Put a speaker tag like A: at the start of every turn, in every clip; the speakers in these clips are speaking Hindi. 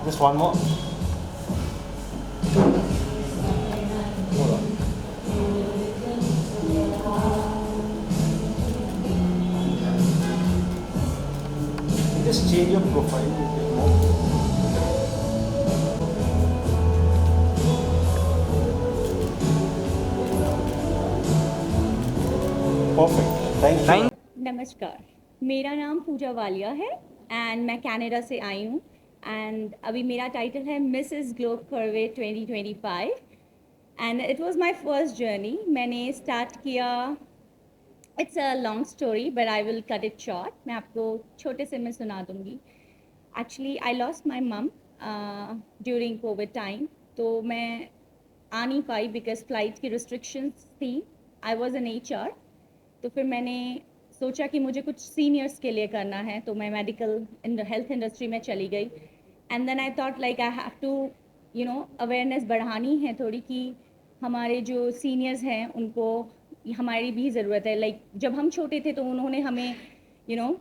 A: Just one more. Hold on. Just change your profile. You get more. Perfect. Thank you.
B: नमस्कार, मेरा नाम पूजा वालिया है एंड मैं कनाडा से आई हूँ एंड अभी मेरा टाइटल है Mrs Globe curve 2025 and it was my first journey. मैंने स्टार्ट किया, it's a long story but I will cut it short. मैं आपको छोटे से में सुना दूँगी। Actually I lost my mum during Covid time, तो मैं आ नहीं पाई बिकॉज फ्लाइट की रिस्ट्रिक्शंस थी। आई वॉज एन HR, तो फिर मैंने सोचा कि मुझे कुछ सीनियर्स के लिए करना है, तो मैं मेडिकल इन हेल्थ इंडस्ट्री में चली गई and then I thought like I have to awareness बढ़ानी है थोड़ी कि हमारे जो सीनियर्स हैं उनको हमारी भी ज़रूरत है। लाइक जब हम छोटे थे तो उन्होंने हमें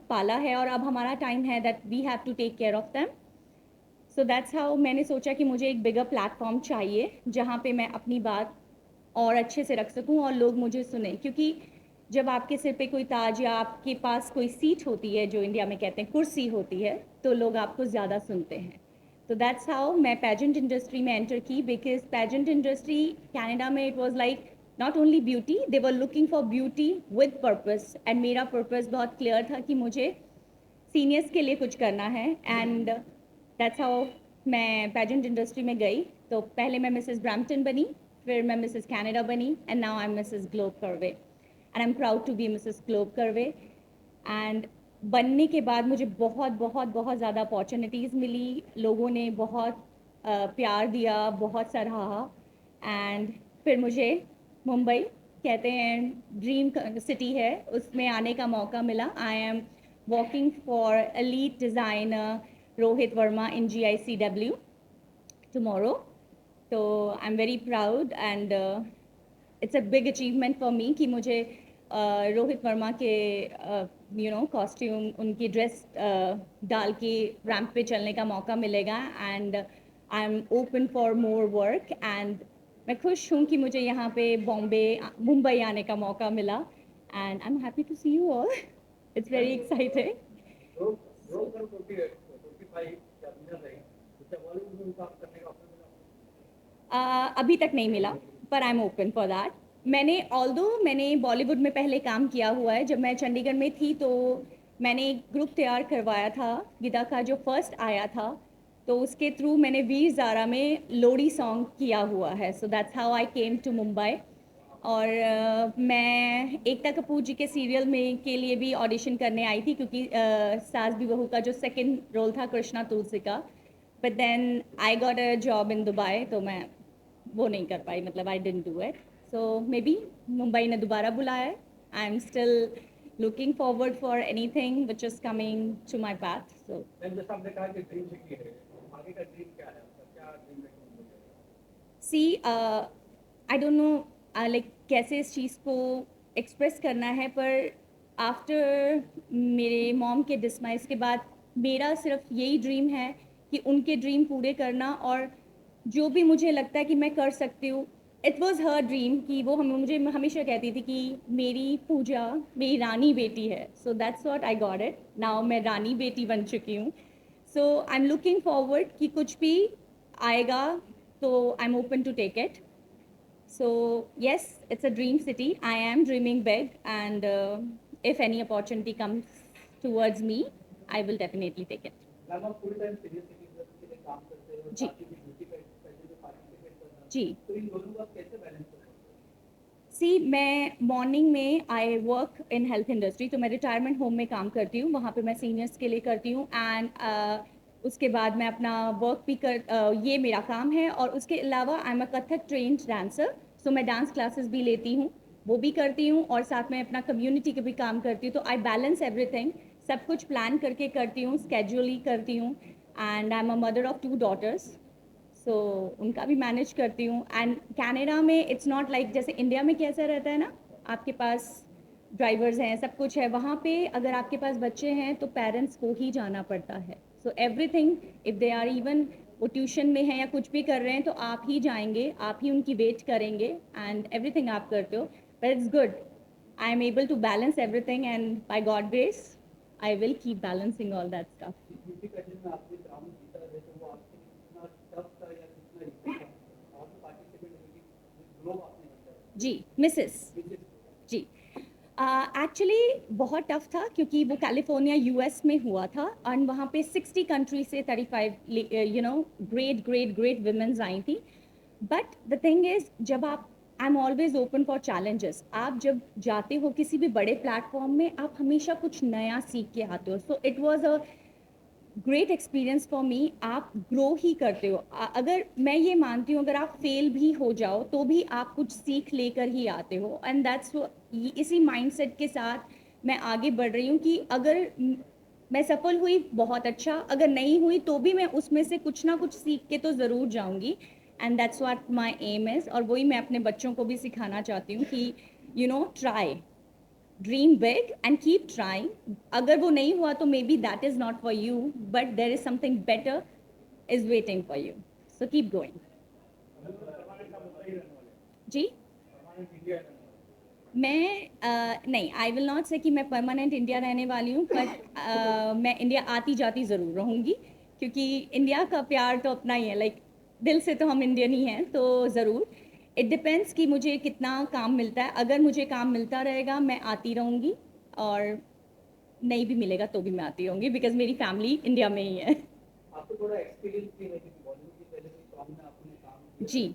B: पाला है और अब हमारा टाइम है that we have to take care of them. So that's how मैंने सोचा कि मुझे एक बिगर प्लेटफॉर्म चाहिए जहाँ पे मैं अपनी बात और अच्छे से रख सकूं और लोग मुझे सुने, क्योंकि जब आपके सिर पे कोई ताज या आपके पास कोई सीट होती है, जो इंडिया में कहते हैं कुर्सी होती है, तो लोग आपको ज़्यादा सुनते हैं। तो दैट्स हाउ मैं पेजेंट इंडस्ट्री में एंटर की, बिकॉज पेजेंट इंडस्ट्री कनाडा में it was like not only beauty, they were looking for beauty with purpose and मेरा पर्पस बहुत क्लियर था कि मुझे सीनियर्स के लिए कुछ करना है एंड दैट्स हाउ मैं पेजेंट इंडस्ट्री में गई। तो पहले मैं मिसेस ब्रैम्पटन बनी, फिर मैं मिसेस कनाडा बनी and now I am Mrs Globe curvy and I am proud to be Mrs Globe curvy. And बनने के बाद मुझे बहुत बहुत बहुत ज़्यादा अपॉर्चुनिटीज़ मिली, लोगों ने बहुत प्यार दिया, बहुत सराहा एंड फिर मुझे मुंबई कहते हैं ड्रीम सिटी है, उसमें आने का मौका मिला। I am working for elite designer Rohit Verma in GICW tomorrow. So I'm very proud and it's a big achievement for me कि मुझे रोहित वर्मा के कॉस्ट्यूम, उनकी ड्रेस डाल के रैंप पे चलने का मौका मिलेगा and I am open for more work and मैं खुश हूँ कि मुझे यहाँ पे बॉम्बे मुंबई आने का मौका मिला and I am happy to see you all. It's very exciting. अभी तक नहीं मिला पर I am open for that. मैंने बॉलीवुड में पहले काम किया हुआ है। जब मैं चंडीगढ़ में थी तो मैंने एक ग्रुप तैयार करवाया था गिदा का, जो फर्स्ट आया था, तो उसके थ्रू मैंने वीर ज़ारा में लोरी सॉन्ग किया हुआ है। So that's how I came to Mumbai. और मैं एकता कपूर जी के सीरियल में के लिए भी ऑडिशन करने आई थी, क्योंकि सास भी बहू का जो सेकंड रोल था कृष्णा तुलसी का, but then I got a job in Dubai, तो मैं वो नहीं कर पाई, मतलब I didn't do it. So maybe Mumbai ने दोबारा बुलाया है। I am still looking forward for anything which is coming to my path. So see I don't know like कैसे इस चीज़ को एक्सप्रेस करना है, पर आफ्टर मेरे मॉम के डिसमाइस के बाद मेरा सिर्फ यही ड्रीम है कि उनके ड्रीम पूरे करना, और जो भी मुझे लगता है कि मैं कर सकती हूँ। इट वॉज़ हर ड्रीम कि वो मुझे हमेशा कहती थी कि मेरी पूजा मेरी रानी बेटी है। So that's what I got it now, मैं रानी बेटी बन चुकी हूँ। So I am looking forward कि कुछ भी आएगा तो I am open to take it. So yes, it's a dream city. I am dreaming big, and if any opportunity comes towards me, I will definitely take it. जी जी। सी मैं मॉर्निंग में I work in health industry, तो मैं रिटायरमेंट होम में काम करती हूँ, वहाँ पे मैं सीनियर्स के लिए करती हूँ एंड उसके बाद मैं अपना वर्क भी ये मेरा काम है। और उसके अलावा I am a Kathak trained dancer, so मैं डांस क्लासेस भी लेती हूँ, वो भी करती हूँ, और साथ में अपना कम्युनिटी के भी काम करती हूँ। तो आई बैलेंस एवरीथिंग, सब कुछ प्लान करके करती हूँ, स्केड्यूल करती हूँ and I am a mother of 2 daughters, सो उनका भी मैनेज करती हूँ। एंड कनाडा में इट्स नॉट लाइक जैसे इंडिया में कैसा रहता है ना, आपके पास ड्राइवर्स हैं, सब कुछ है, वहाँ पे अगर आपके पास बच्चे हैं तो पेरेंट्स को ही जाना पड़ता है। So everything, if they are even वो ट्यूशन में है या कुछ भी कर रहे हैं तो आप ही जाएंगे, आप ही उनकी वेट करेंगे एंड एवरीथिंग आप करते हो, but it's good. I am able to balance everything and by God grace I will keep balancing all that stuff.
A: Beauty pageant में आपने राउंड जीता है तो वो आपके लिए कितना टफ था या कितना इजी था, और पार्टिसिपेट ग्लो आपने किया?
B: जी मिसेस जी. एक्चुअली बहुत टफ था क्योंकि वो कैलिफोर्निया यूएस में हुआ था और वहाँ पे 60 कंट्री से 35 ग्रेट ग्रेट ग्रेट वुमेन्स आई थी. बट द थिंग इज, जब आप, I am always open for challenges. आप जब जाते हो किसी भी बड़े प्लेटफॉर्म में, आप हमेशा कुछ नया सीख के आते हो. So it was a great experience for me. आप ग्रो ही करते हो. अगर मैं ये मानती हूँ, अगर आप फेल भी हो जाओ तो भी आप कुछ सीख लेकर ही आते हो. एंड दैट्स, इसी माइंडसेट के साथ मैं आगे बढ़ रही हूँ कि अगर मैं सफल हुई बहुत अच्छा, अगर नहीं हुई तो भी मैं उसमें से कुछ ना कुछ सीख के तो ज़रूर जाऊँगी. And that's what my aim is. और वही मैं अपने बच्चों को भी सिखाना चाहती हूँ कि try, dream big and keep trying. अगर वो नहीं हुआ तो maybe that is not for you, but there is something better is waiting for you. So keep going. जी, मैं नहीं, आई विल नॉट से कि मैं परमानेंट इंडिया रहने वाली हूँ, बट मैं इंडिया आती जाती ज़रूर रहूँगी क्योंकि इंडिया का प्यार तो अपना ही है. लाइक दिल से तो हम इंडियन ही हैं, तो ज़रूर. इट डिपेंड्स कि मुझे कितना काम मिलता है. अगर मुझे काम मिलता रहेगा मैं आती रहूँगी, और नहीं भी मिलेगा तो भी मैं आती रहूँगी बिकॉज मेरी फैमिली इंडिया में ही है.
A: आपको थोड़ा एक्सपीरियंस भी है कि बॉलीवुड की पहले कोई सॉन्ग में आपने काम किया,
B: जी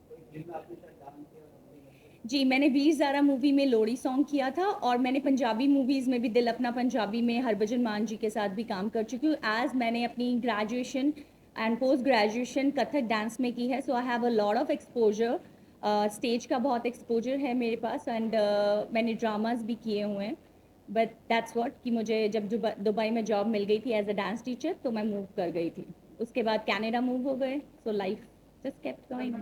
A: कोई फिल्म में आपने शायद डांस किया something?
B: जी, मैंने वीर ज़ारा मूवी में लोरी सॉन्ग किया था, और मैंने पंजाबी मूवीज़ में भी, दिल अपना पंजाबी में हरभजन मान जी के साथ भी काम कर चुकी हूँ. एज़ मैंने अपनी graduation and post graduation Kathak dance में की है. So I have a lot of exposure. Stage का बहुत एक्सपोजर है मेरे पास. एंड मैंने ड्रामाज भी किए हुए हैं. बट दैट्स व्हाट कि मुझे जब दुबई में जॉब मिल गई थी एज अ डांस टीचर, तो मैं मूव कर गई थी. उसके बाद कनाडा मूव हो गए. So life just kept going.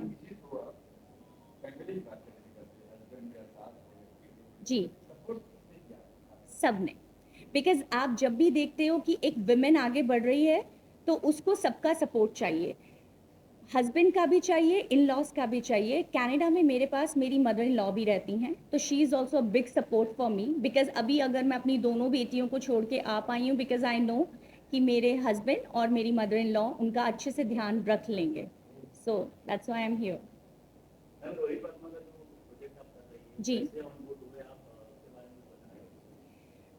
B: जी, सब ने. बिकॉज आप जब भी देखते हो कि एक विमेन आगे बढ़ रही है तो उसको सबका सपोर्ट चाहिए. हस्बैंड का भी चाहिए, इन लॉज का भी चाहिए. कनाडा में मेरे पास मेरी मदर इन लॉ भी रहती हैं, तो she is also big support for me. Because अभी अगर मैं अपनी दोनों बेटियों को छोड़ के आ पाई हूँ, बिकॉज आई नो कि मेरे हस्बैंड और मेरी मदर इन लॉ उनका अच्छे से ध्यान रख लेंगे. So that's why I am here. जी,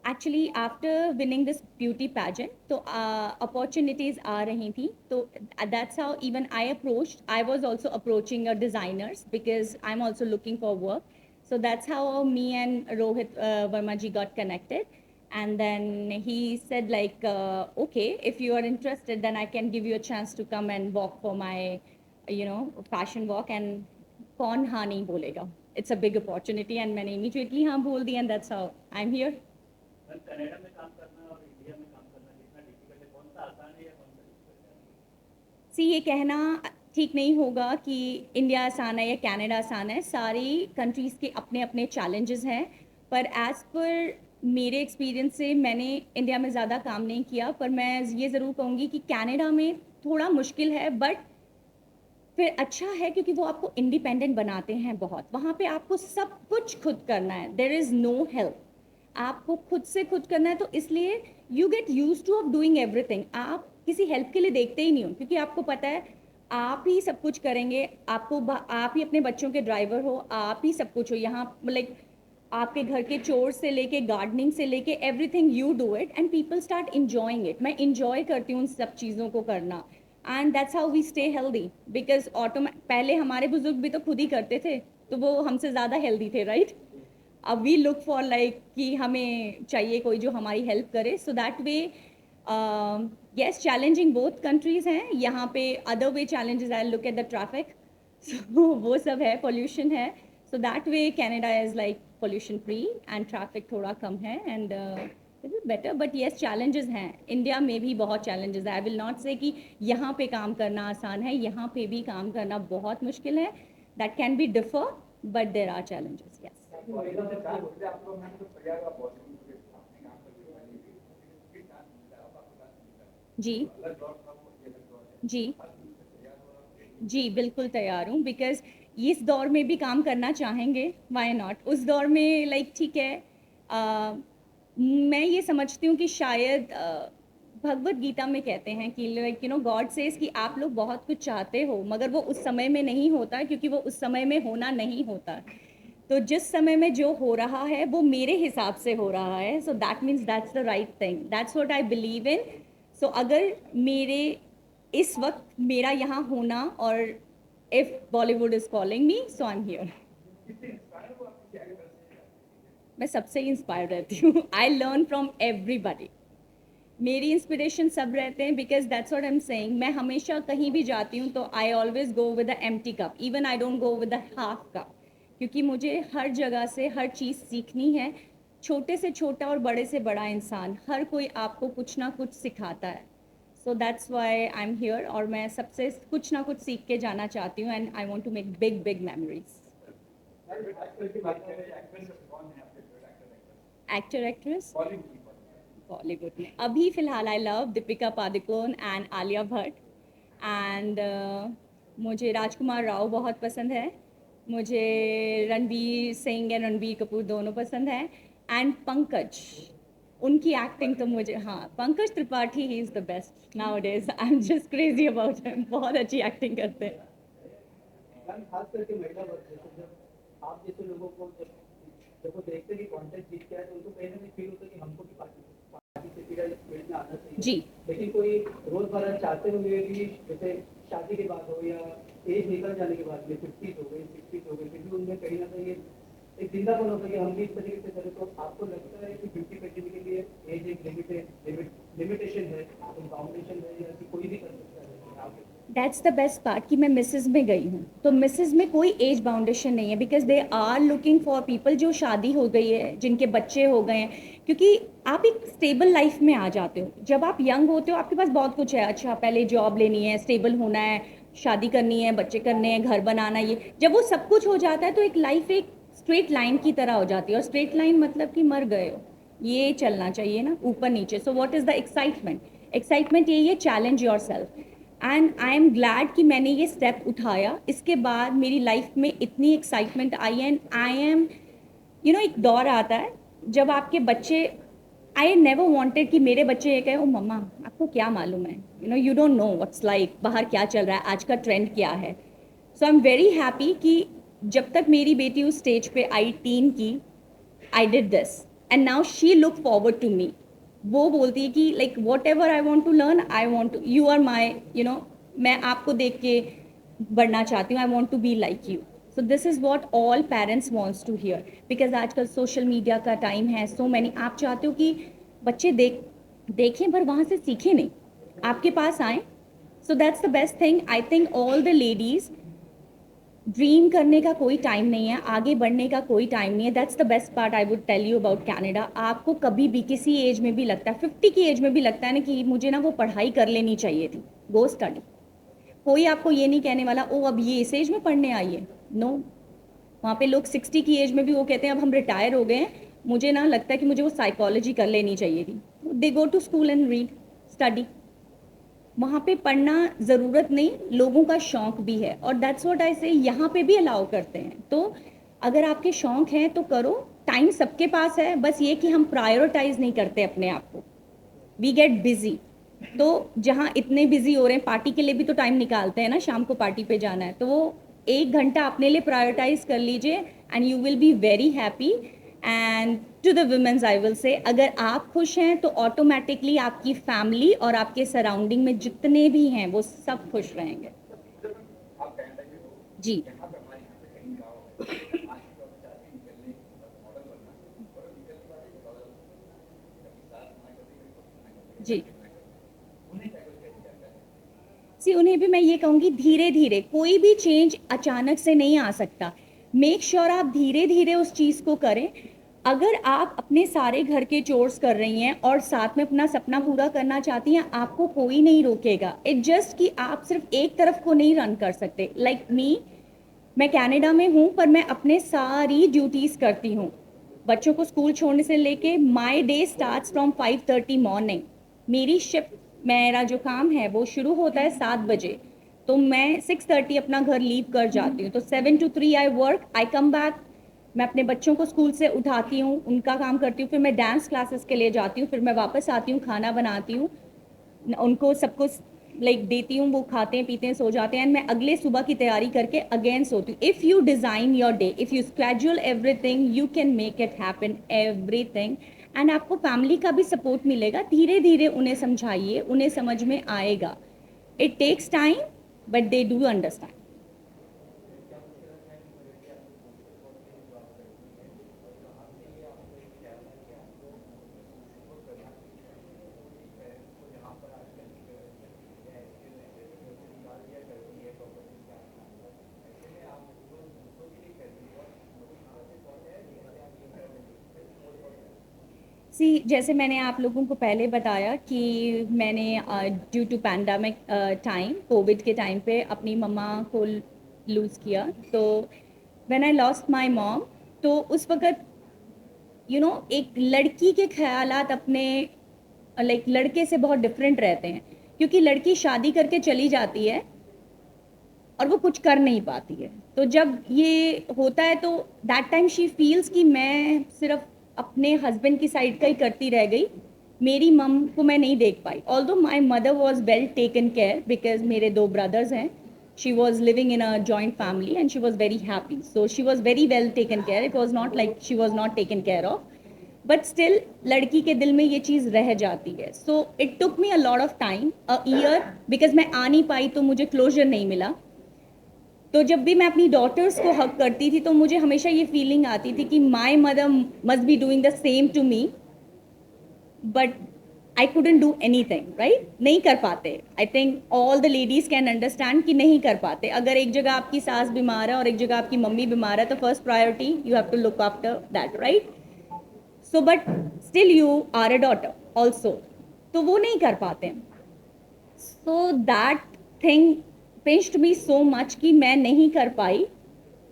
B: actually after winning this beauty pageant तो अपॉर्चुनिटीज़ आ रही थी. तो that's how even I approached. I was also approaching designers because I am also looking for work. So that's how me and Rohit Verma ji got connected. And then he said like, okay, if you are interested, then I can give you a chance to come and walk for my, fashion walk. And कौन हाँ नहीं बोलेगा. It's a big opportunity. And मैंने immediately हाँ बोल दी, and that's how I'm here.
A: Canada में काम करना और इंडिया में काम करना कितना डिफिकल्ट है, कौन सा आसान है या कौन सा डिफिकल्ट है?
B: सी, ये कहना ठीक नहीं होगा कि इंडिया आसान है या कनाडा आसान है. सारी कंट्रीज़ के अपने अपने चैलेंजेस हैं. पर एज़ पर मेरे एक्सपीरियंस से मैंने इंडिया में ज़्यादा काम नहीं किया, पर मैं ये ज़रूर कहूँगी कि कनाडा में थोड़ा मुश्किल है, बट फिर अच्छा है क्योंकि वो आपको इंडिपेंडेंट बनाते हैं बहुत. वहाँ पे आपको सब कुछ खुद करना है. There is no help. आपको खुद से खुद करना है, तो इसलिए you get use to of doing everything. आप किसी हेल्प के लिए देखते ही नहीं हो क्योंकि आपको पता है आप ही सब कुछ करेंगे. आप ही अपने बच्चों के ड्राइवर हो, आप ही सब कुछ हो. यहाँ लाइक आपके घर के चोर से लेके गार्डनिंग से लेके everything you do it, and people start enjoying it. मैं इंजॉय करती हूँ उन सब चीज़ों को करना. And that's how we stay healthy. Because पहले हमारे बुजुर्ग भी तो खुद ही करते थे, तो वो हमसे ज़्यादा हेल्दी थे, राइट? अब वी लुक फॉर लाइक कि हमें चाहिए कोई जो हमारी हेल्प करे. So that way, yes, challenging both countries हैं. यहाँ पे other way challenges, I look at the traffic. So वो सब है, पोल्यूशन है. So that way Canada is like pollution free and traffic थोड़ा कम है, and it is better. But yes, challenges हैं. इंडिया में भी बहुत चैलेंजेस है. आई विल नॉट से कि यहाँ पे काम करना आसान है. यहाँ पे भी काम करना बहुत मुश्किल है. That can be differ, but there are challenges. Yes. जी, जी जी बिल्कुल तैयार हूँ, बिकॉज इस दौर में भी काम करना चाहेंगे, वाई नॉट। उस दौर में लाइक ठीक है, मैं ये समझती हूँ कि शायद भगवत गीता में कहते हैं कि लाइक गॉड सेज कि आप लोग बहुत कुछ चाहते हो मगर वो उस समय में नहीं होता, क्योंकि वो उस समय में होना नहीं होता। तो जिस समय में जो हो रहा है वो मेरे हिसाब से हो रहा है, so that means that's the right thing, that's what I believe in. So अगर मेरे इस वक्त मेरा यहाँ होना, और if Bollywood is calling me, so I am here. मैं सबसे इंस्पायर रहती हूँ, आई लर्न फ्रॉम एवरीबडी। मेरी इंस्पिरेशन सब रहते हैं, because that's what I am saying. मैं हमेशा कहीं भी जाती हूँ तो I always go with the empty cup, even I don't go with the half cup, क्योंकि मुझे हर जगह से हर चीज़ सीखनी है। छोटे से छोटा और बड़े से बड़ा इंसान, हर कोई आपको कुछ ना कुछ सिखाता है। So that's why I am here, और मैं सबसे कुछ ना कुछ सीख के जाना चाहती हूँ, and I want to make big big memories. Actor actress Bollywood में अभी फ़िलहाल I love Deepika Padukone and Alia Bhatt, and मुझे राजकुमार राव बहुत पसंद है। मुझे रणवीर सिंह एंड रणबीर कपूर दोनों पसंद हैं, एंड पंकज, उनकी एक्टिंग तो मुझे, हाँ, Pankaj Tripathi, he is the best now days, I am just crazy about him, बहुत अच्छी एक्टिंग करते हैं।
A: मैम खास करके महिला वर्ग जैसे जब आप जैसे लोगों को जब वो देखते हैं कि कॉन्टेस्ट जीत गया है तो उनको कहीं ना कहीं फील होता है कि हमको भी पार्टिसिपेट फील्ड में आना चाहिए
B: जी
A: लेकिन कोई रोजमर्रा चाहते हुए भी जैसे शादी के बाद हो या एज निकल जाने के बाद में 50s हो गई 60s हो गई फिर भी उनमें कहीं ना कहीं एक जिंदापन होता है कि हम भी इस तरीके से करें। तो आपको लगता है कि 50-50 के लिए एज एक लिमिटेशन है, बाउंडेशन है या कि कोई भी कर सकता है आप?
B: दैट्स द बेस्ट पार्ट कि मैं मिसेज में गई हूँ, तो मिसेज में कोई एज बाउंडेशन नहीं है, because they are looking for people जो शादी हो गई है, जिनके बच्चे हो गए हैं, क्योंकि आप एक स्टेबल लाइफ में आ जाते हो। जब आप यंग होते हो आपके पास बहुत कुछ है, अच्छा पहले जॉब लेनी है, स्टेबल होना है, शादी करनी है, बच्चे करने हैं, घर बनाना, ये जब वो सब कुछ हो जाता है तो एक लाइफ एक स्ट्रेट लाइन की तरह हो जाती है, और स्ट्रेट लाइन मतलब कि मर गए हो, ये चलना चाहिए ना ऊपर नीचे। So what is the excitement? Excitement यही है, challenge your self, and I am glad कि मैंने ये स्टेप उठाया। इसके बाद मेरी लाइफ में इतनी excitement I, and I M एक दौर आता है जब आपके बच्चे, आई नेवर वांटेड कि मेरे बच्चे ये कहे ओ मम्मा आपको क्या मालूम है, you don't know what's like, बाहर क्या चल रहा है, आज का ट्रेंड क्या है। So I am very happy कि जब तक मेरी बेटी उस स्टेज पे आई टीन की, I did this, and now she look forward to me. वो बोलती है कि like whatever I want to learn, I want to, you are my, मैं आपको देख के बढ़ना चाहती हूँ, I want to be like you. So this is what all parents wants to hear, because आजकल सोशल मीडिया का टाइम है, सो मैनी, आप चाहते हो कि बच्चे देखें पर वहाँ से सीखें नहीं, आपके पास आएँ। So that's the best thing, I think all the ladies, dream करने का कोई टाइम नहीं है, आगे बढ़ने का कोई टाइम नहीं है। That's the best part I would tell you about Canada. आपको कभी भी किसी एज में भी लगता है, 50 की एज में भी लगता है ना कि मुझे ना वो पढ़ाई कर लेनी चाहिए थी, गो स्टडी। कोई आपको ये नहीं कहने वाला ओ अब ये इस एज में पढ़ने आई है, नो। वहाँ पे लोग 60 की एज में भी वो कहते हैं अब हम रिटायर हो गए हैं, मुझे ना लगता है कि मुझे वो साइकोलॉजी कर लेनी चाहिए थी। They go to school and read, study. वहाँ पे पढ़ना ज़रूरत नहीं, लोगों का शौक भी है, और दैट्स व्हाट आई से, यहाँ पे भी अलाउ करते हैं। तो अगर आपके शौक हैं तो करो, टाइम सबके पास है, बस ये कि हम प्रायोरिटाइज नहीं करते अपने आप को, वी गेट बिजी। तो जहाँ इतने बिजी हो रहे हैं, पार्टी के लिए भी तो टाइम निकालते हैं ना, शाम को पार्टी पे जाना है, तो वो 1 घंटा अपने लिए प्रायोरिटाइज कर लीजिए, and you will be very happy. And to the women's I will say, अगर आप खुश हैं तो ऑटोमेटिकली आपकी फैमिली और आपके सराउंडिंग में जितने भी हैं वो सब खुश रहेंगे। जी जी सी, उन्हें भी मैं ये कहूँगी धीरे धीरे, कोई भी चेंज अचानक से नहीं आ सकता। मेक श्योर आप धीरे धीरे उस चीज़ को करें। अगर आप अपने सारे घर के चोर्स कर रही हैं और साथ में अपना सपना पूरा करना चाहती हैं, आपको कोई नहीं रोकेगा। इट जस्ट कि आप सिर्फ एक तरफ को नहीं रन कर सकते। लाइक मी, मैं कनाडा में हूँ पर मैं अपने सारी ड्यूटीज़ करती हूँ। बच्चों को स्कूल छोड़ने से लेके my day starts from 5:30 morning. मेरी शिफ्ट मेरा जो काम है वो शुरू होता है 7 बजे, तो मैं 6:30 अपना घर लीव कर जाती हूँ। तो 7 to 3 I work, I come back, मैं अपने बच्चों को स्कूल से उठाती हूँ, उनका काम करती हूँ, फिर मैं डांस क्लासेस के लिए जाती हूँ, फिर मैं वापस आती हूँ, खाना बनाती हूँ, उनको सबको लाइक देती हूँ, वो खाते हैं पीते हैं सो जाते हैं, मैं अगले सुबह की तैयारी करके अगेन सोती हूँ। If you design your day, if you schedule everything, you can make it happen everything. And आपको फैमिली का भी सपोर्ट मिलेगा, धीरे धीरे उन्हें समझाइए, उन्हें समझ में आएगा। It takes time but they do understand. See, जैसे मैंने आप लोगों को पहले बताया कि मैंने due to pandemic time, Covid के टाइम पे अपनी मम्मा को लूज़ किया। तो when I lost my mom, तो उस वक़्त एक लड़की के ख़यालात अपने लाइक लड़के से बहुत डिफरेंट रहते हैं, क्योंकि लड़की शादी करके चली जाती है और वो कुछ कर नहीं पाती है। तो जब ये होता है तो दैट टाइम शी फील्स कि मैं सिर्फ अपने हस्बैंड की साइड का ही करती रह गई, मेरी मम को मैं नहीं देख पाई। Although my mother was well taken care because मेरे 2 ब्रदर्स हैं, she was living in a joint family and she was very happy, so she was very well taken care, it was not like she was not taken care of. But still लड़की के दिल में ये चीज़ रह जाती है। So it took me a lot of time, a year, because मैं आ नहीं पाई तो मुझे क्लोजर नहीं मिला। तो जब भी मैं अपनी डॉटर्स को हक करती थी तो मुझे हमेशा ये फीलिंग आती थी कि my mother must be doing the same to me, but I couldn't do anything, right? नहीं कर पाते। I think all the ladies can understand कि नहीं कर पाते। अगर एक जगह आपकी सास बीमार है और एक जगह आपकी मम्मी बीमार है तो first priority you have to look after that, right? So but still you are a daughter also, तो वो नहीं कर पाते। So that thing pinched me so much कि मैं नहीं कर पाई।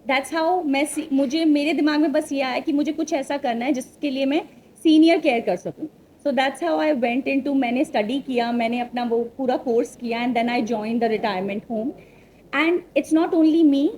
B: दैट्स हाउ मुझे मेरे दिमाग में बस ये आया कि मुझे कुछ ऐसा करना है जिसके लिए मैं सीनियर केयर कर सकूं। So that's how I went into, मैंने स्टडी किया, मैंने अपना वो पूरा कोर्स किया and then I join the retirement home. And it's not only me,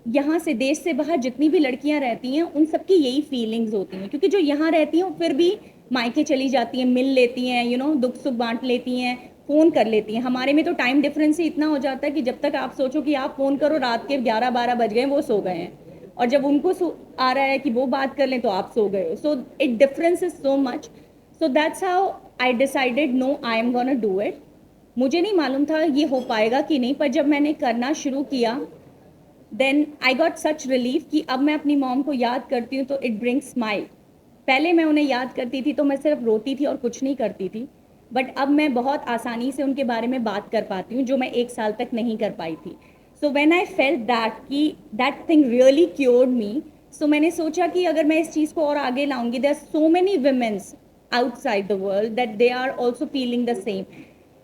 B: यहाँ से देश से बाहर जितनी भी लड़कियां रहती हैं उन सबकी यही फीलिंग्स होती हैं, क्योंकि जो यहाँ रहती हैं फिर भी मायके चली जाती हैं, मिल लेती हैं, दुख सुख बांट लेती हैं, फ़ोन कर लेती हैं। हमारे में तो टाइम डिफरेंस ही इतना हो जाता है कि जब तक आप सोचो कि आप फ़ोन करो रात के 11-12 बज गए, वो सो गए हैं, और जब उनको आ रहा है कि वो बात कर लें तो आप सो गए हो। So it difference is so much. So that's how I decided, no, I am gonna do it. मुझे नहीं मालूम था ये हो पाएगा कि नहीं, पर जब मैंने करना शुरू किया then I got such relief कि अब मैं अपनी मॉम को याद करती हूँ तो इट ब्रिंग्स स्माइल। पहले मैं उन्हें याद करती थी तो मैं सिर्फ रोती थी और कुछ नहीं करती थी, बट अब मैं बहुत आसानी से उनके बारे में बात कर पाती हूँ, जो मैं 1 साल तक नहीं कर पाई थी। So when I felt that कि दैट थिंग रियली क्योर्ड मी, सो मैंने सोचा कि अगर मैं इस चीज़ को और आगे लाऊंगी, there are so many womens outside the world that they are also feeling the same.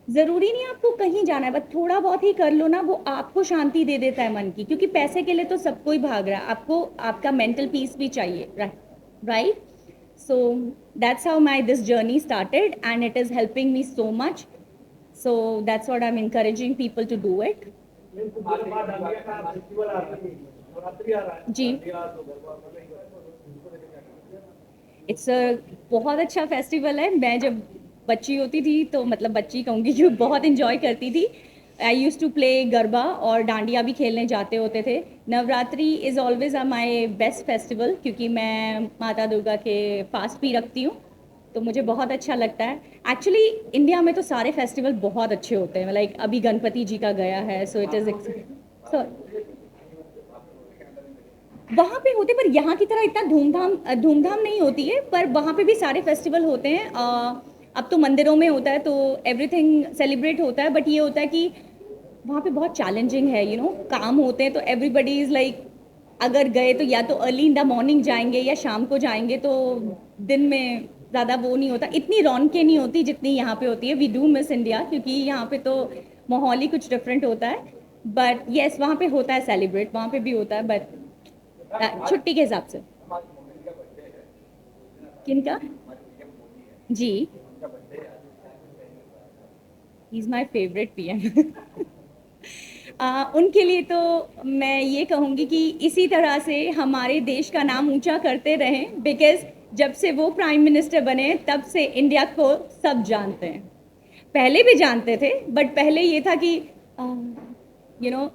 B: ज़रूरी नहीं आपको कहीं जाना है, बस थोड़ा बहुत ही कर लो ना, वो आपको शांति दे देता है मन की, क्योंकि पैसे के लिए तो सबको ही भाग रहा है, आपको आपका मेंटल पीस भी चाहिए, right? So that's how my this journey started and it is helping me so much. So that's what I'm encouraging people to do it. जी, इट्स अ बहुत अच्छा फेस्टिवल है। मैं जब बच्ची होती थी तो मतलब बच्ची कहूँगी, जो बहुत इंजॉय करती थी, आई यूज़ टू प्ले गरबा और डांडिया भी खेलने जाते होते थे। Navratri is always my best festival, क्योंकि मैं माता दुर्गा के फास्ट भी रखती हूँ, तो मुझे बहुत अच्छा लगता है। एक्चुअली इंडिया में तो सारे फेस्टिवल बहुत अच्छे होते हैं, लाइक अभी गणपति जी का गया है, सो इट इज़ सो वहाँ पे होते, पर यहाँ की तरह इतना धूमधाम नहीं होती है, पर वहाँ पे भी सारे फेस्टिवल होते हैं। अब तो मंदिरों में होता है तो एवरीथिंग सेलिब्रेट होता है, बट ये होता है कि वहाँ पे बहुत चैलेंजिंग है, काम होते हैं, तो एवरीबडी इज़ लाइक, अगर गए तो या तो अर्ली इन द मॉर्निंग जाएंगे या शाम को जाएंगे, तो दिन में ज़्यादा वो नहीं होता, इतनी रौनकें नहीं होती जितनी यहाँ पे होती है। वी डू मिस इंडिया, क्योंकि यहाँ पे तो माहौल ही कुछ डिफरेंट होता है। बट येस, वहाँ पे होता है सेलिब्रेट, वहाँ पे भी होता है, बट छुट्टी के हिसाब से। किनका? जी, he is my favourite PM. उनके लिए तो मैं ये कहूँगी कि इसी तरह से हमारे देश का नाम ऊंचा करते रहें, बिकॉज जब से वो प्राइम मिनिस्टर बने तब से इंडिया को सब जानते हैं। पहले भी जानते थे, बट पहले ये था कि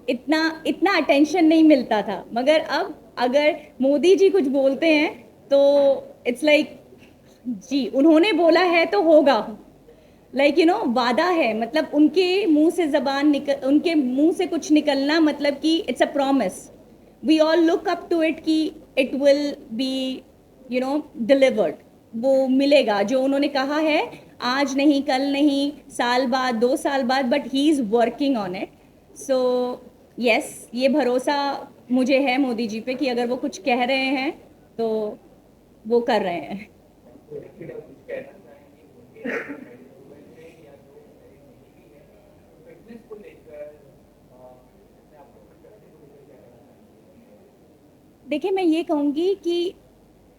B: इतना इतना अटेंशन नहीं मिलता था, मगर अब अगर मोदी जी कुछ बोलते हैं तो इट्स लाइक जी उन्होंने बोला है तो होगा, वादा है, मतलब उनके मुंह से कुछ निकलना मतलब कि it's a promise. We all look up to it कि इट विल बी डिलीवर्ड, वो मिलेगा जो उन्होंने कहा है, आज नहीं, कल नहीं, साल बाद, 2 साल बाद, but he is working on it. So yes, ये भरोसा मुझे है मोदी जी पे कि अगर वो कुछ कह रहे हैं तो वो कर रहे हैं। देखिए, मैं ये कहूँगी कि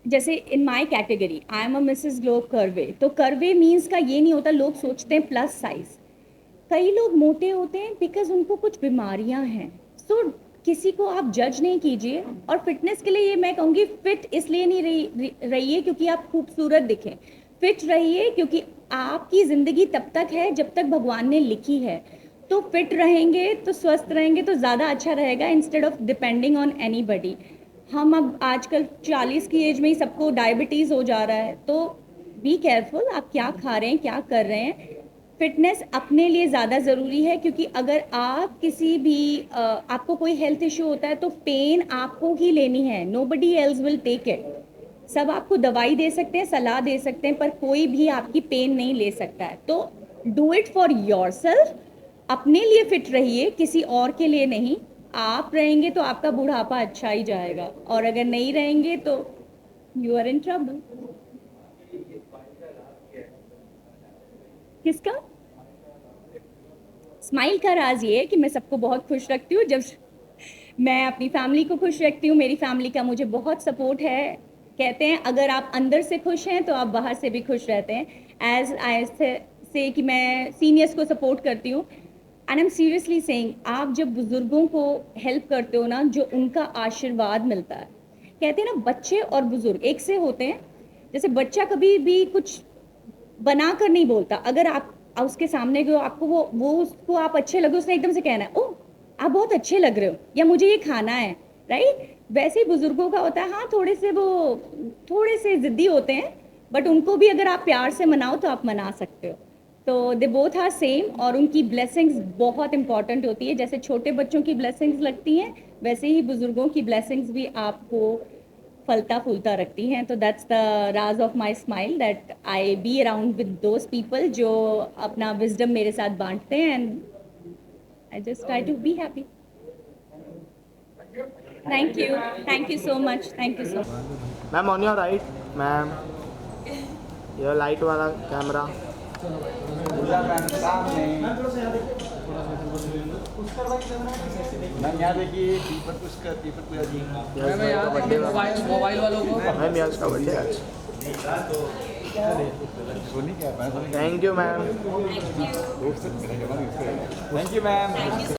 B: जैसे in my category I am a Mrs Globe curve, तो कर्वे मीन्स का ये नहीं होता, लोग सोचते हैं प्लस साइज। कई लोग मोटे होते हैं बिकॉज उनको कुछ बीमारियां हैं। सो किसी को आप जज नहीं कीजिए। और फिटनेस के लिए ये मैं कहूँगी, फिट इसलिए नहीं रहिए क्योंकि आप खूबसूरत दिखें, फिट रहिए क्योंकि आपकी ज़िंदगी तब तक है जब तक भगवान ने लिखी है। तो फिट रहेंगे तो स्वस्थ रहेंगे तो ज़्यादा अच्छा रहेगा, instead of depending on anybody. हम अब आजकल 40 की एज में ही सबको डायबिटीज़ हो जा रहा है, तो बी केयरफुल आप क्या खा रहे हैं, क्या कर रहे हैं। फिटनेस अपने लिए ज़्यादा ज़रूरी है, क्योंकि अगर आप किसी भी आपको कोई हेल्थ इशू होता है तो पेन आपको ही लेनी है, nobody else will take it. सब आपको दवाई दे सकते हैं, सलाह दे सकते हैं, पर कोई भी आपकी पेन नहीं ले सकता है। तो डू इट फॉर योरसेल्फ, अपने लिए फिट रहिए, किसी और के लिए नहीं। आप रहेंगे तो आपका बुढ़ापा अच्छा ही जाएगा, और अगर नहीं रहेंगे तो यू आर इन ट्रबल। किसका स्माइल का राज ये है कि मैं सबको बहुत खुश रखती हूँ। जब मैं अपनी फैमिली को खुश रखती हूँ, मेरी फैमिली का मुझे बहुत सपोर्ट है। कहते हैं अगर आप अंदर से खुश हैं तो आप बाहर से भी खुश रहते हैं। एज आई से कि मैं सीनियर्स को सपोर्ट करती हूँ, and I am seriously saying, आप जब बुजुर्गों को हेल्प करते हो ना, जो उनका आशीर्वाद मिलता है। कहते हैं ना, बच्चे और बुजुर्ग एक से होते हैं। जैसे बच्चा कभी भी कुछ बना कर नहीं बोलता, अगर आप उसके सामने गए, आपको वो उसको आप अच्छे लगे, उसने एकदम से कहना है, ओह आप बहुत अच्छे लग रहे हो, या मुझे ये खाना है, राइट। वैसे ही बुजुर्गों का होता है, हाँ थोड़े से जिद्दी होते हैं, बट उनको भी अगर आप प्यार से मनाओ तो आप मना सकते हो। तो दे बोथ आर सेम, और उनकी ब्लेसिंग्स बहुत इंपॉर्टेंट होती है। जैसे छोटे बच्चों की ब्लेसिंग्स लगती हैं, वैसे ही बुजुर्गों की ब्लेसिंग्स भी आपको फलता फूलता रखती हैं। तो दैट्स द राज of my smile, that I be around with those people जो अपना विजडम मेरे साथ बांटते हैं, and I just try to be happy. Thank you so much, thank you so much.
C: Ma'am on your right, ma'am ये लाइट वाला कैमरा।
D: मैम यहाँ देखिए पेपर पूरा जी।
C: मैम यहाँ बर्थडे,
E: मोबाइल वालों को
C: मैम यश का बर्थडे आज।
D: सोनी क्या है?
C: Thank you ma'am.
D: Thank you ma'am.